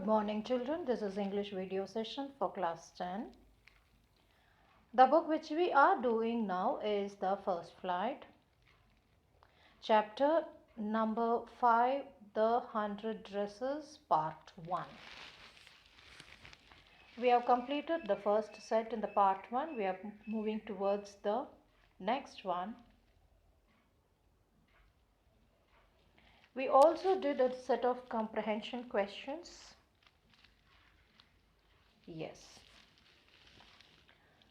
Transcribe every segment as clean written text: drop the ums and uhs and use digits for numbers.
Good morning, children. This is English video session for class 10. The book which we are doing now is The First Flight, chapter number 5, The 100 Dresses, part 1. We have completed the first set in the part 1. We are moving towards the next one. We also did a set of comprehension questions. Yes.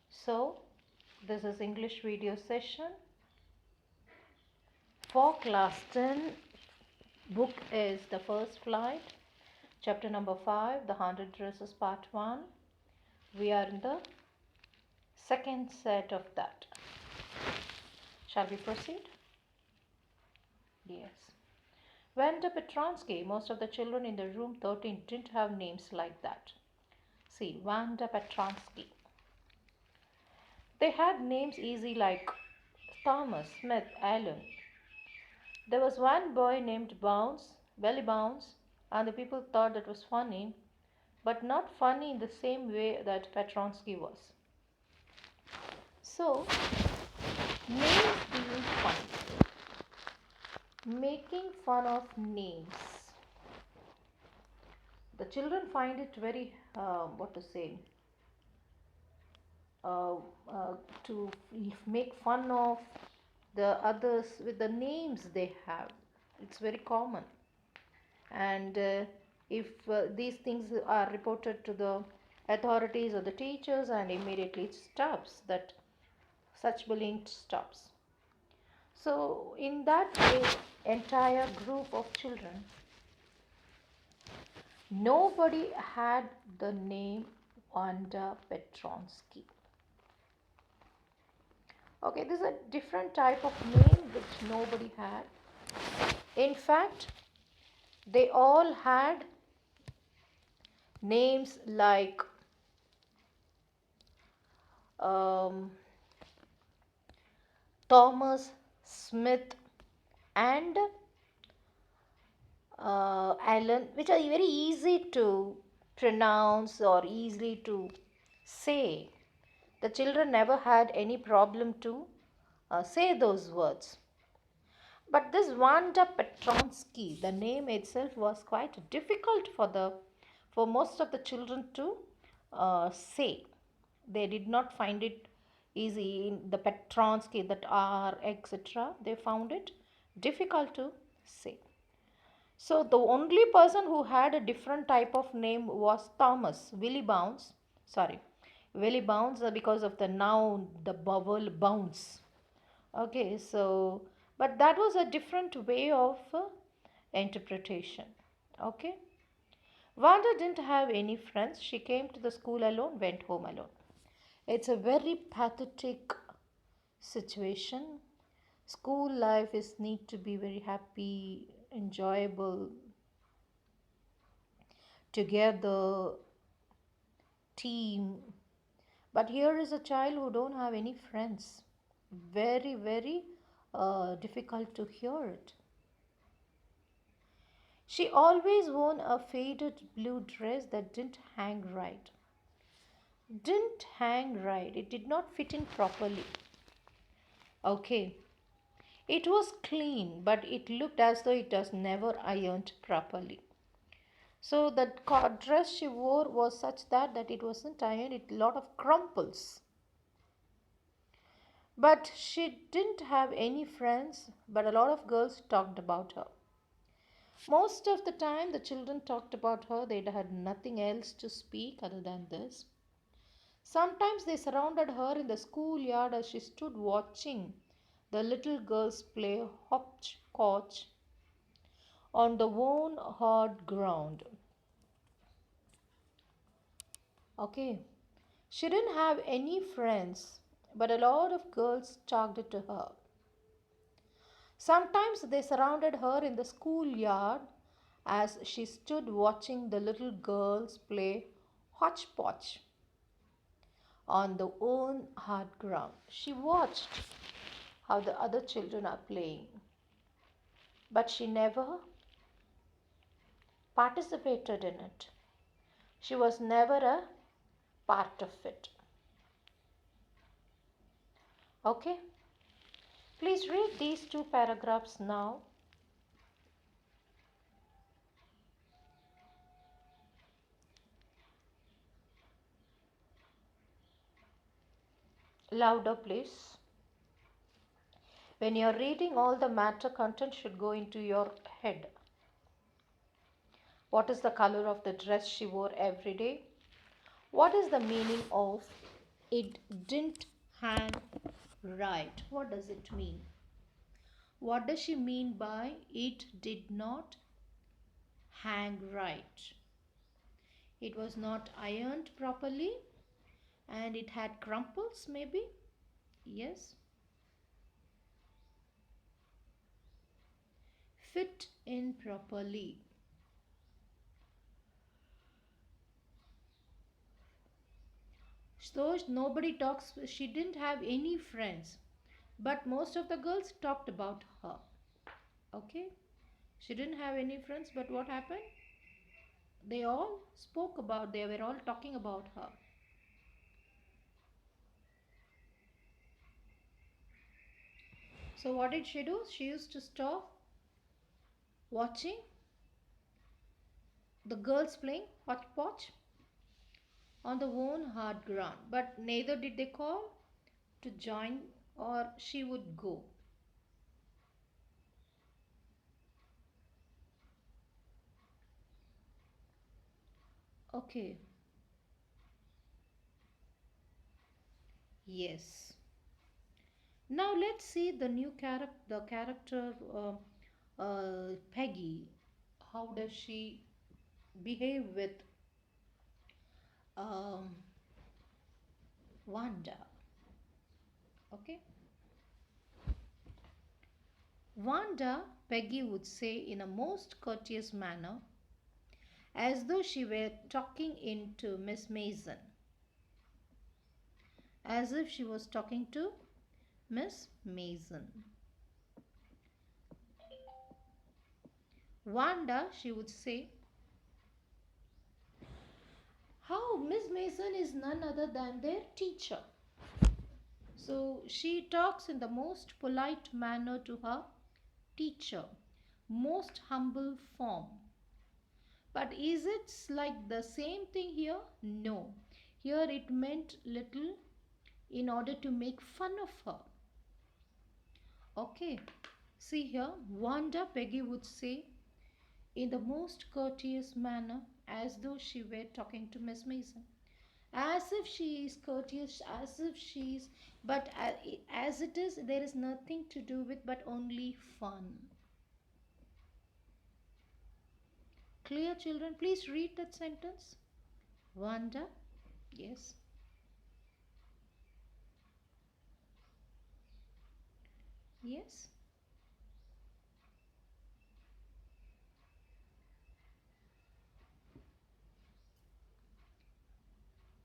So, this is English video session for class 10. Book is The First Flight, chapter number 5, The 100 Dresses, part 1. We are in the second set of that. Shall we proceed? Yes. Wanda Petronsky, most of the children in the room 13 didn't have names like that. See, Wanda Petronsky. They had names easy like Thomas, Smith, Allen. There was one boy named Bounce, Belly Bounce, and the people thought that was funny, but not funny in the same way that Petronsky was. So, names being fun. Making fun of names. The children find it very, uh, to make fun of the others with the names they have. It's very common. And if these things are reported to the authorities or the teachers, and immediately it stops, that such bullying stops. So in that entire group of children, nobody had the name Wanda Petronsky. Okay, this is a different type of name which nobody had. In fact, they all had names like Thomas, Smith, and Allen, which are very easy to pronounce or easily to say. The children never had any problem to say those words. But this Wanda Petronsky, the name itself was quite difficult for most of the children to say. They did not find it easy. In the Petronsky, that R, etc., they found it difficult to say. So the only person who had a different type of name was Thomas, Willie Bounce. Sorry, Willie Bounce, because of the noun, the vowel bounce. Okay, so, but that was a different way of interpretation. Okay. Wanda didn't have any friends. She came to the school alone, went home alone. It's a very pathetic situation. School life is need to be very happy, enjoyable, together, team. But here is a child who don't have any friends. Very, very difficult to hear it. She always wore a faded blue dress that didn't hang right. Didn't hang right. It did not fit in properly. Okay. It was clean, but it looked as though it was never ironed properly. So the dress she wore was such that it wasn't ironed. It had a lot of crumples. But she didn't have any friends, but a lot of girls talked about her. Most of the time, the children talked about her. They had nothing else to speak other than this. Sometimes they surrounded her in the schoolyard as she stood watching the little girls play hopscotch on the worn hard ground. Okay. She didn't have any friends, but a lot of girls talked to her. Sometimes they surrounded her in the schoolyard as she stood watching the little girls play hotchpotch on the own hard ground. She watched how the other children are playing, but she never participated in it. She was never a part of it. Okay? Please read these two paragraphs now. Louder, please. When you're reading, all the matter content should go into your head. What is the color of the dress she wore every day? What is the meaning of it didn't hang right? What does it mean? What does she mean by it did not hang right? It was not ironed properly and it had crumples, maybe? Yes. Fit in properly. So nobody talks, she didn't have any friends, but most of the girls talked about her. Okay, she didn't have any friends, but what happened? They all spoke about, they were all talking about her. So what did she do? She used to stop watching the girls playing hotchpotch on the own hard ground, but neither did they call to join or she would go. Okay, yes. Now let's see the new character, the character Peggy. How does she behave with um, Wanda? Okay, Wanda, Peggy would say in a most courteous manner, as though she were talking into Miss Mason, as if she was talking to Miss Mason. Wanda, she would say, how Miss Mason is none other than their teacher. So she talks in the most polite manner to her teacher, most humble form. But is it like the same thing here? No. Here it meant little in order to make fun of her. Okay, see here, Wanda, Peggy would say in the most courteous manner, as though she were talking to Miss Mason. As if she is courteous, as if she is, but as it is, there is nothing to do with but only fun. Clear, children? Please read that sentence. Wanda, yes. Yes.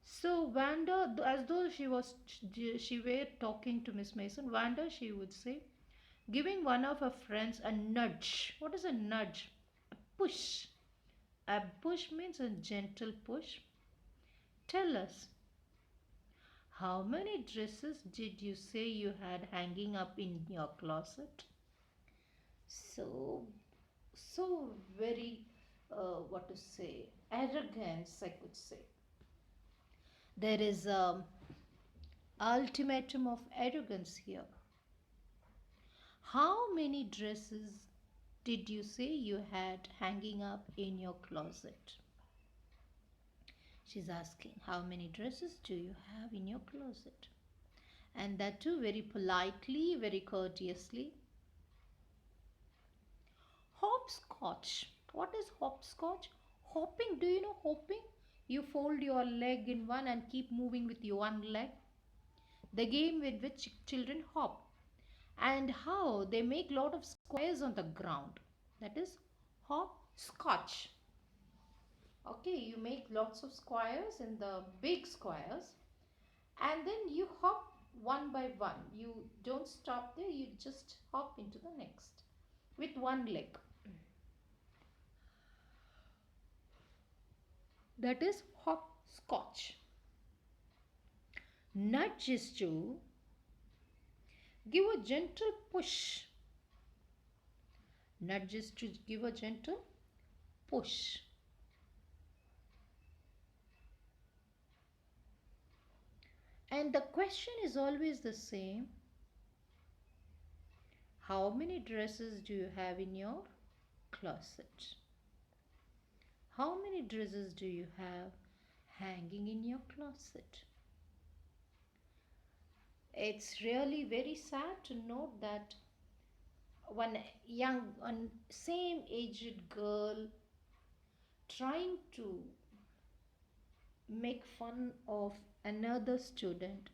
So Wanda, as though she were talking to Miss Mason, Wanda, she would say, giving one of her friends a nudge. What is a nudge? A push. A push means a gentle push. Tell us, how many dresses did you say you had hanging up in your closet? So, so very, what to say, arrogance, I could say. There is a ultimatum of arrogance here. How many dresses did you say you had hanging up in your closet? She's asking, how many dresses do you have in your closet? And that too very politely, very courteously. Hopscotch. What is hopscotch? Hopping. Do you know hopping? You fold your leg in one and keep moving with your one leg. The game with which children hop. And how they make lot of squares on the ground. That is hopscotch. Okay, you make lots of squares in the big squares and then you hop one by one. You don't stop there, you just hop into the next with one leg. that is hopscotch. Nudge is to give a gentle push. Nudge is to give a gentle push. And the question is always the same. How many dresses do you have in your closet? How many dresses do you have hanging in your closet? It's really very sad to note that one same aged girl trying to make fun of another student,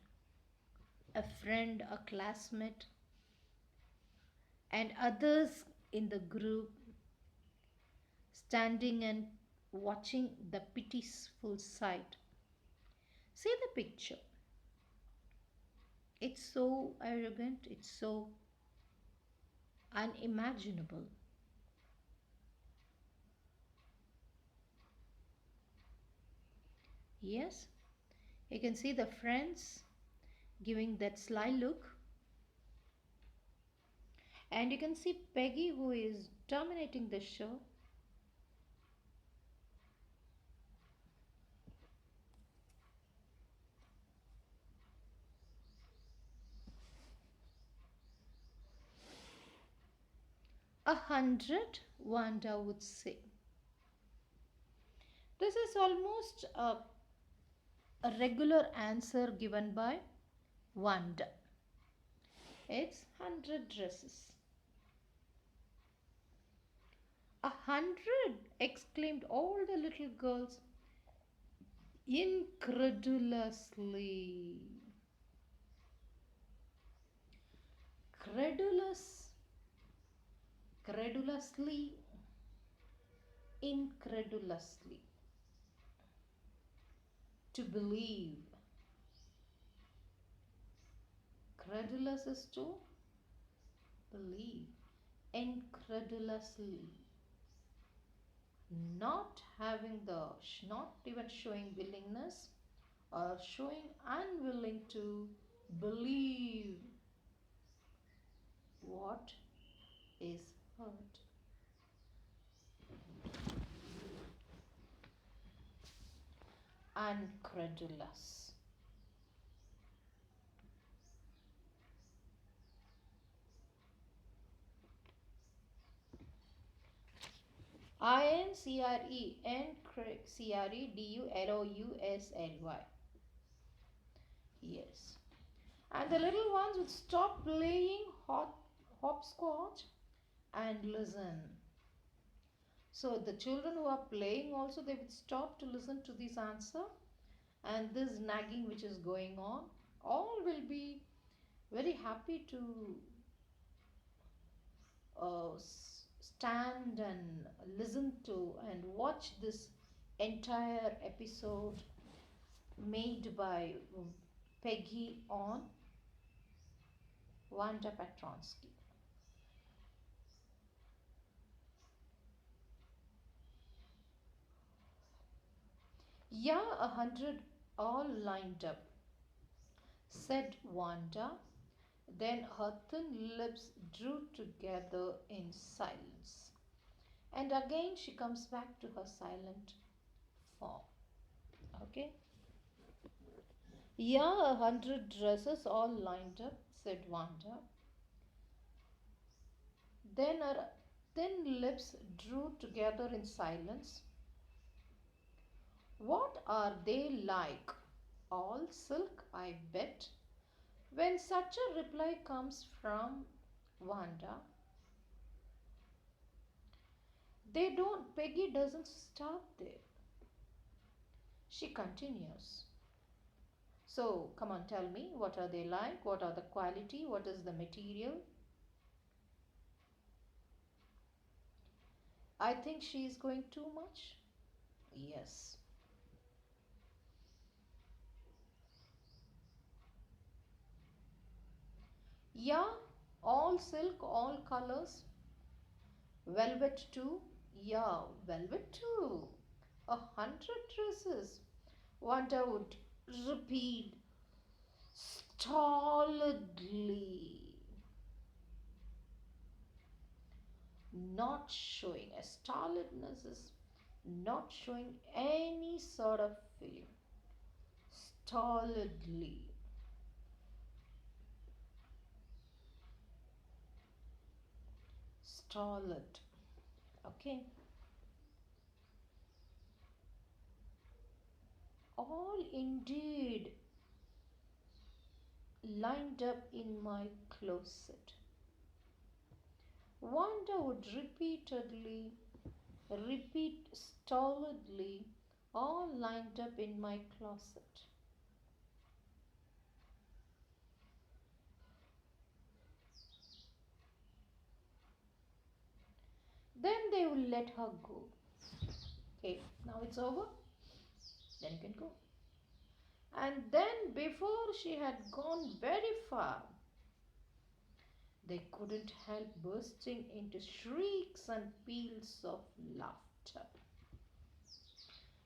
a friend, a classmate, and others in the group standing and watching the pitiful sight. See the picture. It's so arrogant, it's so unimaginable. Yes, you can see the friends giving that sly look, and you can see Peggy who is dominating the show. A hundred, Wanda would say. This is almost a regular answer given by Wanda. It's 100 dresses. 100! Exclaimed all the little girls incredulously. Credulous, credulously, incredulously. To believe. Credulous is to believe. Incredulously. Not having not even showing willingness or showing unwilling to believe what is heard. Uncredulous. Incredulously. Yes. And the little ones would stop playing hopscotch and listen. So the children who are playing also, they would stop to listen to this answer, and this nagging which is going on. All will be very happy to stand and listen to and watch this entire episode made by Peggy on Wanda Petronsky. Yeah, 100 all lined up, said Wanda. Then her thin lips drew together in silence. And again she comes back to her silent form. Okay? Yeah, 100 dresses all lined up, said Wanda. Then her thin lips drew together in silence. What are they like? All silk, I bet. When such a reply comes from Wanda, Peggy doesn't stop there. She continues. So, come on, tell me, what are they like? What are the quality? What is the material? I think she is going too much. Yes. Yeah, all silk, all colors. Velvet too. Yeah, velvet too. 100 dresses. Wanda would repeat stolidly, not showing a stolidness is not showing any sort of feeling. Stolidly, stolid. Okay, all indeed lined up in my closet. Wanda would repeat stolidly, all lined up in my closet. Then they will let her go. Okay, now it's over. Then you can go. And then, before she had gone very far, they couldn't help bursting into shrieks and peals of laughter.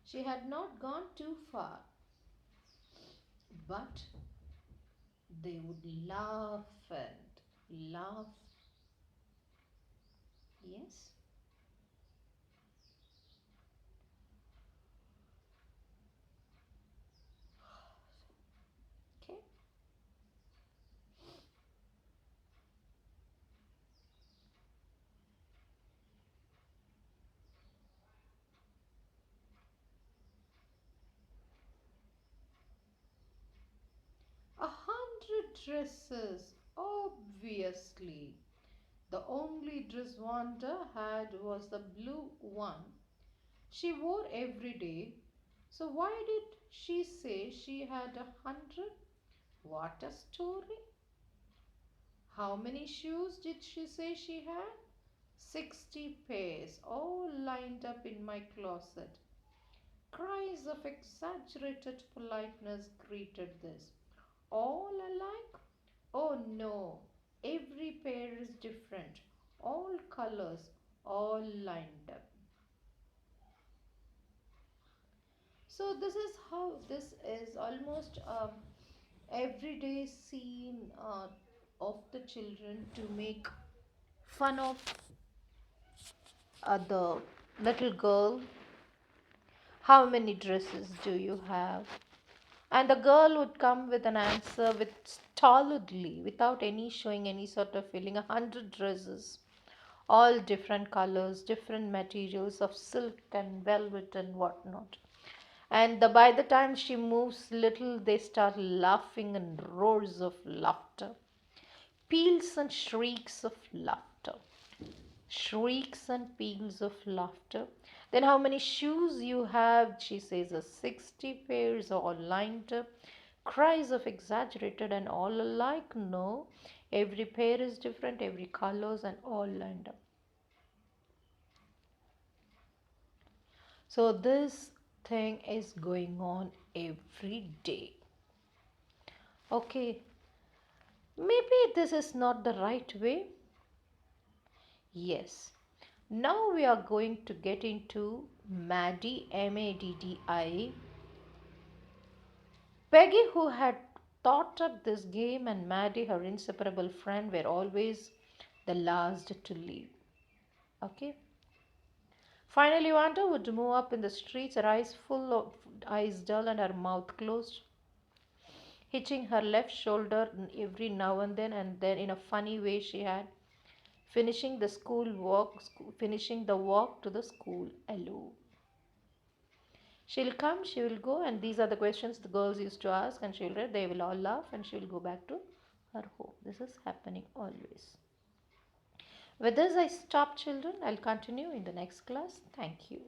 She had not gone too far, but they would laugh and laugh. Yes, okay. 100 dresses, obviously. The only dress Wanda had was the blue one she wore every day. So, why did she say she had 100? What a story! How many shoes did she say she had? 60 pairs, all lined up in my closet. Cries of exaggerated politeness greeted this. All alike? Oh no, every pair is different. All colors, all lined up. So this is how this is almost everyday scene of the children to make fun of the little girl. How many dresses do you have? And the girl would come with an answer with stolidly, without any showing any sort of feeling, 100 dresses, all different colors, different materials of silk and velvet and whatnot. And by the time she moves little, they start laughing in roars of laughter, peals and shrieks of laughter, shrieks and peals of laughter. Then, how many shoes you have? She says, 60 pairs, all lined up. Cries of exaggerated and all alike. No, every pair is different, every colors and all lined up. So, this thing is going on every day. Okay, maybe this is not the right way. Yes. Now we are going to get into Maddie, Maddie. Peggy, who had thought up this game, and Maddie, her inseparable friend, were always the last to leave. Okay. Finally, Wanda would move up in the streets, her eyes full of eyes dull and her mouth closed, hitching her left shoulder every now and then in a funny way she had, finishing the walk to the school alone. She'll come, she will go, and these are the questions the girls used to ask, and she'll read, they will all laugh, and she will go back to her home. This is happening always. With this, I stop, children. I'll continue in the next class. Thank you.